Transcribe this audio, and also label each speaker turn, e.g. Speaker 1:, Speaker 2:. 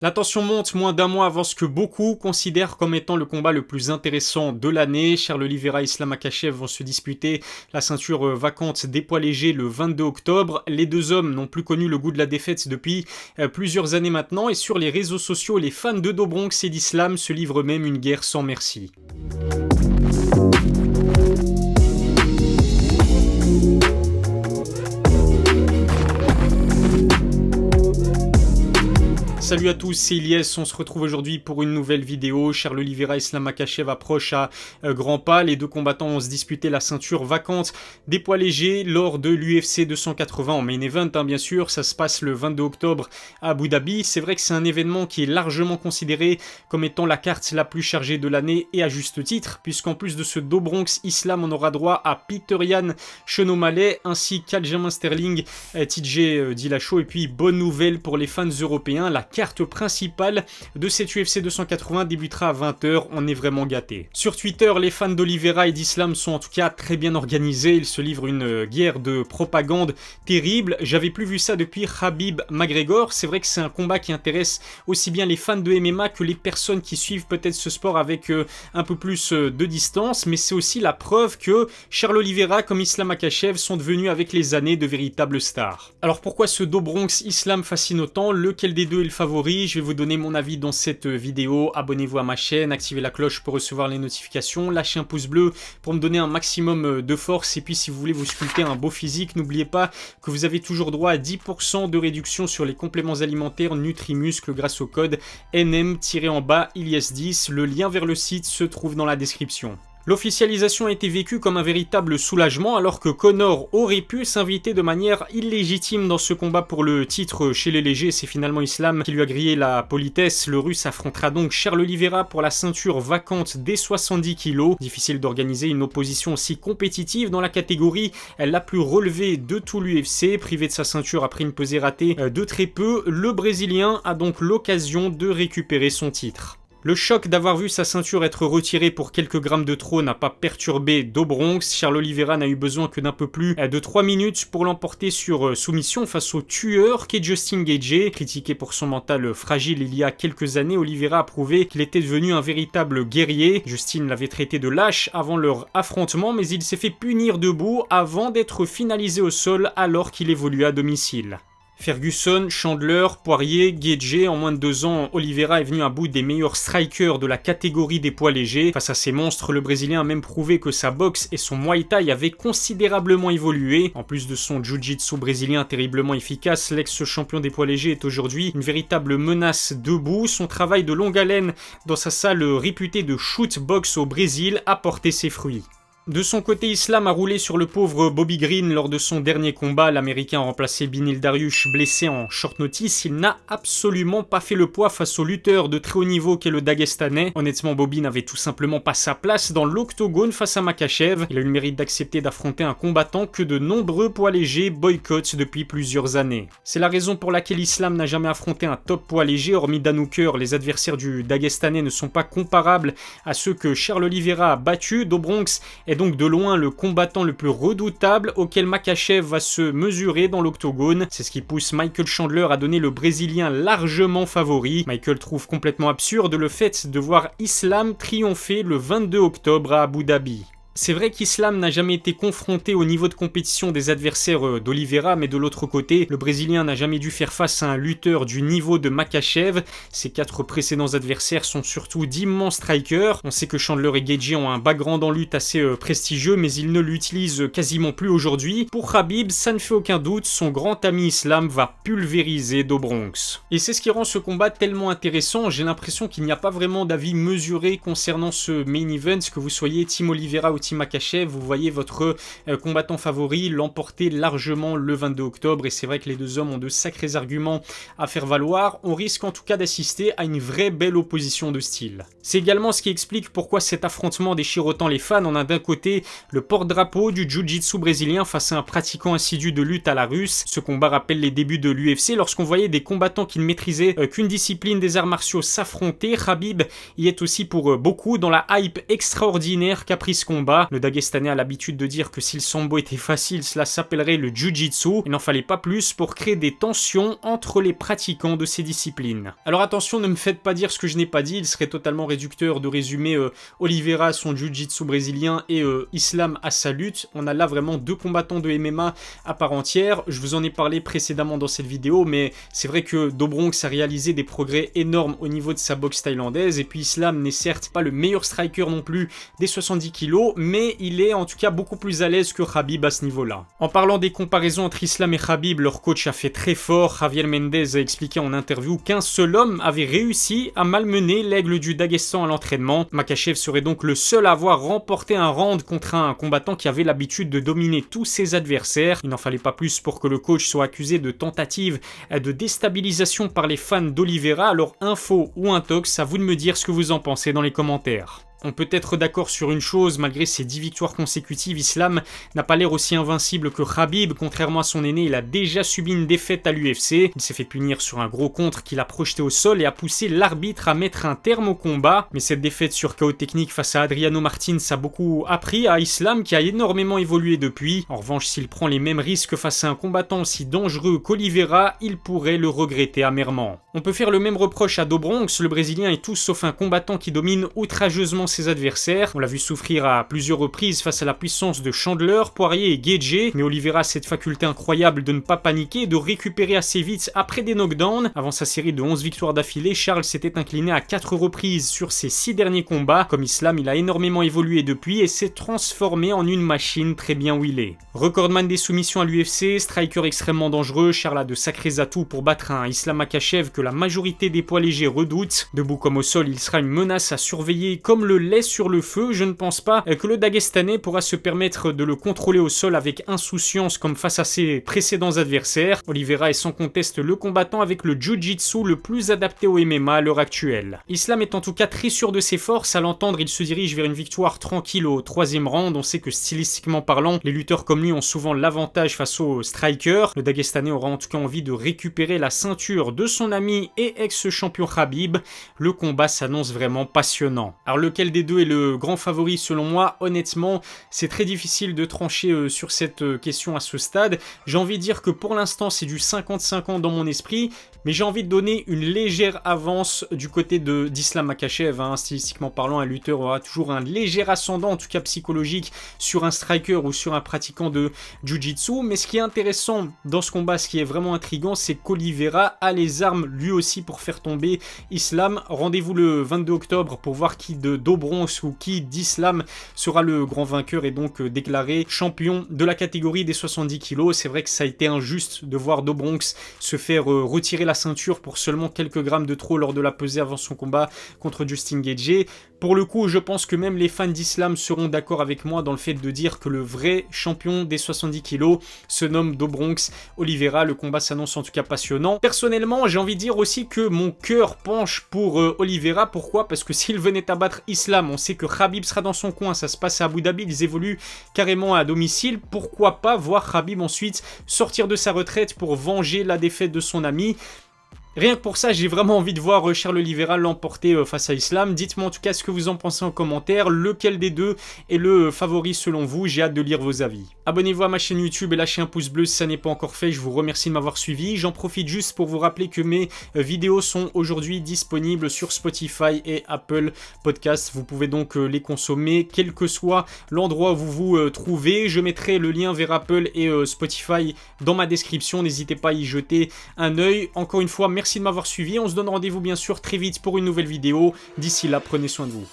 Speaker 1: La tension monte moins d'un mois avant ce que beaucoup considèrent comme étant le combat le plus intéressant de l'année. Charles Oliveira et Islam Makhachev vont se disputer la ceinture vacante des poids légers le 22 octobre. Les deux hommes n'ont plus connu le goût de la défaite depuis plusieurs années maintenant et sur les réseaux sociaux, les fans de Do Bronx et d'Islam se livrent même une guerre sans merci. Salut à tous, c'est Ilyes, on se retrouve aujourd'hui pour une nouvelle vidéo. Charles Oliveira et Islam Makhachev approchent à grands pas. Les deux combattants vont se disputer la ceinture vacante des poids légers lors de l'UFC 280 en main event, bien sûr. Ça se passe le 22 octobre à Abu Dhabi. C'est vrai que c'est un événement qui est largement considéré comme étant la carte la plus chargée de l'année et à juste titre, puisqu'en plus de ce Do Bronx, Islam on aura droit à Peter Yan, Sean O'Malley ainsi qu'Aljamain Sterling, TJ Dillashaw. Et puis bonne nouvelle pour les fans européens, la carte principale de cette UFC 280 débutera à 20h, on est vraiment gâtés. Sur Twitter, les fans d'Oliveira et d'Islam sont en tout cas très bien organisés, ils se livrent une guerre de propagande terrible. J'avais plus vu ça depuis Khabib McGregor. C'est vrai que c'est un combat qui intéresse aussi bien les fans de MMA que les personnes qui suivent peut-être ce sport avec un peu plus de distance, mais c'est aussi la preuve que Charles Oliveira comme Islam Makhachev sont devenus avec les années de véritables stars. Alors pourquoi ce Do Bronx Islam fascine autant? Lequel des deux est le favori? Je vais vous donner mon avis dans cette vidéo. Abonnez-vous à ma chaîne, activez la cloche pour recevoir les notifications, lâchez un pouce bleu pour me donner un maximum de force. Et puis si vous voulez vous sculpter un beau physique, n'oubliez pas que vous avez toujours droit à 10% de réduction sur les compléments alimentaires Nutrimuscle grâce au code NM-Ilyes10. Le lien vers le site se trouve dans la description. L'officialisation a été vécue comme un véritable soulagement alors que Conor aurait pu s'inviter de manière illégitime dans ce combat pour le titre chez les légers. C'est finalement Islam qui lui a grillé la politesse. Le russe affrontera donc Charles Oliveira pour la ceinture vacante des 70 kg. Difficile d'organiser une opposition aussi compétitive dans la catégorie la plus relevée de tout l'UFC. Privé de sa ceinture après une pesée ratée de très peu, le Brésilien a donc l'occasion de récupérer son titre. Le choc d'avoir vu sa ceinture être retirée pour quelques grammes de trop n'a pas perturbé Do Bronx. Charles Oliveira n'a eu besoin que d'un peu plus de 3 minutes pour l'emporter sur soumission face au tueur qu'est Justin Gaethje. Critiqué pour son mental fragile il y a quelques années, Oliveira a prouvé qu'il était devenu un véritable guerrier. Justin l'avait traité de lâche avant leur affrontement, mais il s'est fait punir debout avant d'être finalisé au sol alors qu'il évoluait à domicile. Ferguson, Chandler, Poirier, Gaethje, en moins de 2 ans, Oliveira est venu à bout des meilleurs strikers de la catégorie des poids légers. Face à ces monstres, le Brésilien a même prouvé que sa boxe et son Muay Thai avaient considérablement évolué. En plus de son Jiu-Jitsu brésilien terriblement efficace, l'ex-champion des poids légers est aujourd'hui une véritable menace debout. Son travail de longue haleine dans sa salle réputée de shoot box au Brésil a porté ses fruits. De son côté, Islam a roulé sur le pauvre Bobby Green lors de son dernier combat. L'Américain a remplacé Beneil Dariush blessé en short notice. Il n'a absolument pas fait le poids face au lutteur de très haut niveau qu'est le Dagestanais. Honnêtement, Bobby n'avait tout simplement pas sa place dans l'octogone face à Makhachev. Il a eu le mérite d'accepter d'affronter un combattant que de nombreux poids légers boycottent depuis plusieurs années. C'est la raison pour laquelle Islam n'a jamais affronté un top poids léger. Hormis Dan Hooker, les adversaires du Dagestanais ne sont pas comparables à ceux que Charles Oliveira a battus. Do Bronx est donc de loin le combattant le plus redoutable auquel Makhachev va se mesurer dans l'octogone. C'est ce qui pousse Michael Chandler à donner le Brésilien largement favori. Michael trouve complètement absurde le fait de voir Islam triompher le 22 octobre à Abu Dhabi. C'est vrai qu'Islam n'a jamais été confronté au niveau de compétition des adversaires d'Oliveira, mais de l'autre côté, le Brésilien n'a jamais dû faire face à un lutteur du niveau de Makhachev. Ses 4 précédents adversaires sont surtout d'immenses strikers. On sait que Chandler et Gaethje ont un background en lutte assez prestigieux, mais ils ne l'utilisent quasiment plus aujourd'hui. Pour Khabib, ça ne fait aucun doute, son grand ami Islam va pulvériser Do Bronx. Et c'est ce qui rend ce combat tellement intéressant. J'ai l'impression qu'il n'y a pas vraiment d'avis mesuré concernant ce main event, que vous soyez Team Oliveira ou Team Makhachev, vous voyez votre combattant favori l'emporter largement le 22 octobre et c'est vrai que les deux hommes ont de sacrés arguments à faire valoir. On risque en tout cas d'assister à une vraie belle opposition de style. C'est également ce qui explique pourquoi cet affrontement déchire autant les fans. On a d'un côté le porte-drapeau du Jiu-Jitsu brésilien face à un pratiquant assidu de lutte à la russe. Ce combat rappelle les débuts de l'UFC lorsqu'on voyait des combattants qui ne maîtrisaient qu'une discipline des arts martiaux s'affronter. Khabib y est aussi pour beaucoup dans la hype extraordinaire qu'a pris ce combat. combat. Le Dagestanais a l'habitude de dire que si le sambo était facile, cela s'appellerait le jiu-jitsu. Il n'en fallait pas plus pour créer des tensions entre les pratiquants de ces disciplines. Alors attention, ne me faites pas dire ce que je n'ai pas dit, il serait totalement réducteur de résumer Oliveira à son jiu-jitsu brésilien et Islam à sa lutte. On a là vraiment deux combattants de MMA à part entière. Je vous en ai parlé précédemment dans cette vidéo, mais c'est vrai que Do Bronx a réalisé des progrès énormes au niveau de sa boxe thaïlandaise, et puis Islam n'est certes pas le meilleur striker non plus des 70 kg, mais il est en tout cas beaucoup plus à l'aise que Khabib à ce niveau-là. En parlant des comparaisons entre Islam et Khabib, leur coach a fait très fort. Javier Mendez a expliqué en interview qu'un seul homme avait réussi à malmener l'aigle du Daghestan à l'entraînement. Makhachev serait donc le seul à avoir remporté un round contre un combattant qui avait l'habitude de dominer tous ses adversaires. Il n'en fallait pas plus pour que le coach soit accusé de tentative de déstabilisation par les fans d'Oliveira. Alors info ou intox, à vous de me dire ce que vous en pensez dans les commentaires. On peut être d'accord sur une chose, malgré ses 10 victoires consécutives, Islam n'a pas l'air aussi invincible que Khabib. Contrairement à son aîné, il a déjà subi une défaite à l'UFC. Il s'est fait punir sur un gros contre qu'il a projeté au sol et a poussé l'arbitre à mettre un terme au combat. Mais cette défaite sur KO technique face à Adriano Martins a beaucoup appris à Islam, qui a énormément évolué depuis. En revanche, s'il prend les mêmes risques face à un combattant aussi dangereux qu'Oliveira, il pourrait le regretter amèrement. On peut faire le même reproche à Do Bronx, le Brésilien est tout sauf un combattant qui domine outrageusement ses adversaires. On l'a vu souffrir à plusieurs reprises face à la puissance de Chandler, Poirier et Gaethje, mais Oliveira a cette faculté incroyable de ne pas paniquer et de récupérer assez vite après des knockdowns. Avant sa série de 11 victoires d'affilée, Charles s'était incliné à 4 reprises sur ses 6 derniers combats. Comme Islam, il a énormément évolué depuis et s'est transformé en une machine très bien huilée. Recordman des soumissions à l'UFC, striker extrêmement dangereux, Charles a de sacrés atouts pour battre un Islam Makhachev que la majorité des poids légers redoutent. Debout comme au sol, il sera une menace à surveiller comme le lait sur le feu. Je ne pense pas que le Dagestanais pourra se permettre de le contrôler au sol avec insouciance comme face à ses précédents adversaires. Oliveira est sans conteste le combattant avec le jiu-jitsu le plus adapté au MMA à l'heure actuelle. Islam est en tout cas très sûr de ses forces. À l'entendre, il se dirige vers une victoire tranquille au 3e round. On sait que stylistiquement parlant, les lutteurs comme lui ont souvent l'avantage face aux strikers. Le Dagestanais aura en tout cas envie de récupérer la ceinture de son ami et ex-champion Khabib. Le combat s'annonce vraiment passionnant. Alors lequel des deux est le grand favori selon moi? Honnêtement, c'est très difficile de trancher sur cette question à ce stade. J'ai envie de dire que pour l'instant c'est du 50-50 dans mon esprit, mais j'ai envie de donner une légère avance du côté d'Islam Makhachev. Stylistiquement parlant, un lutteur aura toujours un léger ascendant, en tout cas psychologique, sur un striker ou sur un pratiquant de jiu-jitsu. Mais ce qui est intéressant dans ce combat, ce qui est vraiment intriguant, c'est qu'Oliveira a les armes lui aussi pour faire tomber Islam. Rendez-vous le 22 octobre pour voir qui de Do Bronx ou qui d'Islam sera le grand vainqueur et donc déclaré champion de la catégorie des 70 kg. C'est vrai que ça a été injuste de voir Do Bronx se faire retirer la ceinture pour seulement quelques grammes de trop lors de la pesée avant son combat contre Justin Gaethje. Pour le coup, je pense que même les fans d'Islam seront d'accord avec moi dans le fait de dire que le vrai champion des 70 kg se nomme Do Bronx Oliveira. Le combat s'annonce en tout cas passionnant. Personnellement, j'ai envie de dire aussi que mon cœur penche pour Oliveira. Pourquoi? Parce que s'il venait à battre Islam, on sait que Khabib sera dans son coin, ça se passe à Abu Dhabi, ils évoluent carrément à domicile. Pourquoi pas voir Khabib ensuite sortir de sa retraite pour venger la défaite de son ami? Rien que pour ça, j'ai vraiment envie de voir Charles Oliveira l'emporter face à Islam. Dites-moi en tout cas ce que vous en pensez en commentaire. Lequel des deux est le favori selon vous? J'ai hâte de lire vos avis. Abonnez-vous à ma chaîne YouTube et lâchez un pouce bleu si ça n'est pas encore fait. Je vous remercie de m'avoir suivi. J'en profite juste pour vous rappeler que mes vidéos sont aujourd'hui disponibles sur Spotify et Apple Podcasts. Vous pouvez donc les consommer quel que soit l'endroit où vous vous trouvez. Je mettrai le lien vers Apple et Spotify dans ma description. N'hésitez pas à y jeter un œil. Encore une fois, merci de m'avoir suivi. On se donne rendez-vous bien sûr très vite pour une nouvelle vidéo. D'ici là, prenez soin de vous.